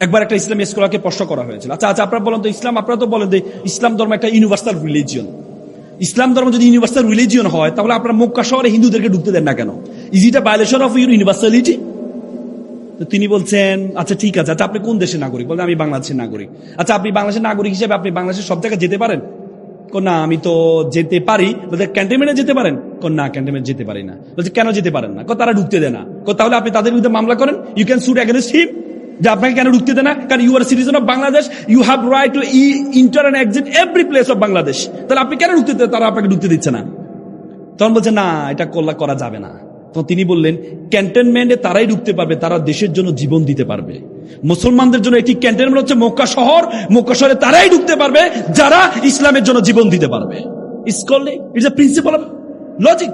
একবার একটা ইসলামী স্কলারকে প্রশ্ন করা হয়েছিল, আচ্ছা আচ্ছা আপনারা বলেন তো ইসলাম, আপনারা তো বলেন যে ইসলাম ধর্ম একটা ইউনিভার্সাল রিলিজিয়ন। ইসলাম ধর্ম যদি ইউনিভার্সাল রিলিজিয়ন হয় তাহলে আপনারা মক্কা শহরে হিন্দুদেরকে ঢুকতে দেন না কেন? Is it a violation of your universality? তো তিনি বলছেন আচ্ছা ঠিক আছে, আচ্ছা আপনি কোন দেশের নাগরিক? বলছেন আমি বাংলাদেশের নাগরিক। আচ্ছা আপনি বাংলাদেশের নাগরিক হিসেবে আপনি বাংলাদেশের সব জায়গায় যেতে পারেন? না আমি তো যেতে পারি। বলছে ক্যান্টনমেন্টে যেতে পারেন? না ক্যান্টনমেন্ট যেতে পারি না। বলছে কেন যেতে পারেন না? তারা ঢুকতে দেয় না। তাহলে আপনি তাদের বিরুদ্ধে মামলা করেন, you can sue against him, যে আপনাকে কেন ঢুকতে দেয় না? কারণ you are citizen of Bangladesh, you have right to enter and exit every place of Bangladesh. তাহলে আপনি কেন ঢুকতে দেন? তারা আপনাকে ঢুকতে দিচ্ছে না। তখন বলছে না এটা করা যাবে না। তো তিনি বললেন ক্যান্টনমেন্টে তারাই ঢুকতে পারবে, তারা দেশের জন্য জীবন দিতে পারবে। মুসলমানদের জন্য একটি ক্যান্টনমেন্ট হচ্ছে মক্কা শহর, মক্কা শহরে তারাই ঢুকতে পারবে যারা ইসলামের জন্য জীবন দিতে পারবে। It's a principal of logic,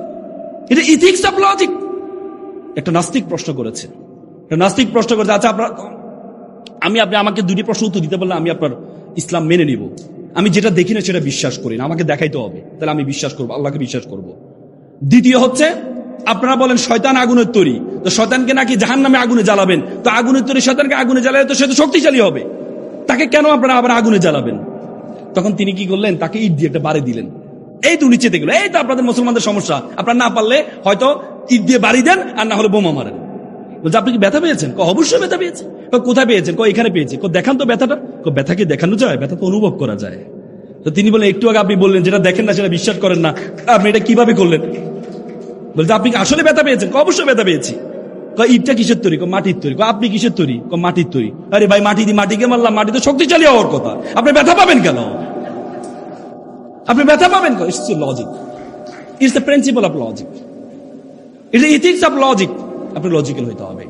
it's ethics of logic. একটা নাস্তিক প্রশ্ন করেছে, আচ্ছা আপনার আপনি আমাকে দুটি প্রশ্ন উত্তর দিতে বললে আমি আপনার ইসলাম মেনে নিব। আমি যেটা দেখি না সেটা বিশ্বাস করি না, আমাকে দেখাইতে হবে, তাহলে আমি বিশ্বাস করবো, আল্লাহকে বিশ্বাস করব। দ্বিতীয় হচ্ছে আপনারা বলেন শয়তান আগুনের তৈরি, তো শয়তানকে নাকি জাহান্নামে আগুনে জ্বালাবেন, তো আগুনের তৈরি শয়তানকে আগুনে জ্বালালে তো সে তো শক্তিশালী হবে, তাকে কেন আপনারা আবার আগুনে জ্বালাবেন? তখন তিনি কি করলেন, তাকে ইট দিয়ে একটা বাড়ি দিলেন। এই তো নিচে দেখলো, এই তো আপনাদের মুসলমানদের সমস্যা, আপনারা না পারলে হয়তো ইট দিয়ে বাড়ি দেন আর না হলে বোমা মারেন। বলছে আপনি কি ব্যথা পেয়েছেন? অবশ্যই ব্যথা পেয়েছে। কোথায় পেয়েছেন? এখানে পেয়েছে। দেখান তো ব্যথাটা। ব্যথা কি দেখানো যায়? ব্যথা তো অনুভব করা যায়। তো তিনি বলেন একটু আগে আপনি বললেন যেটা দেখেন না সেটা বিশ্বাস করেন না, আপনি এটা কিভাবে করলেন? বলছে আপনি আসলে ব্যথা পেয়েছেন? অবশ্যই ব্যথা পেয়েছি। ইটটা কিসের তৈরি? মাটির তৈরি। আপনি কিসের তৈরি? মাটির তৈরি। আরে ভাই মাটিকে মারলাম, মাটি তো শক্তিশালী হওয়ার কথা, আপনি ব্যথা পাবেন কেন? আপনি ব্যথা পাবেন কেন? It's logic, it's the principal of logic, it's the ethics of logic. আপনি লজিক্যাল হইতে হবে।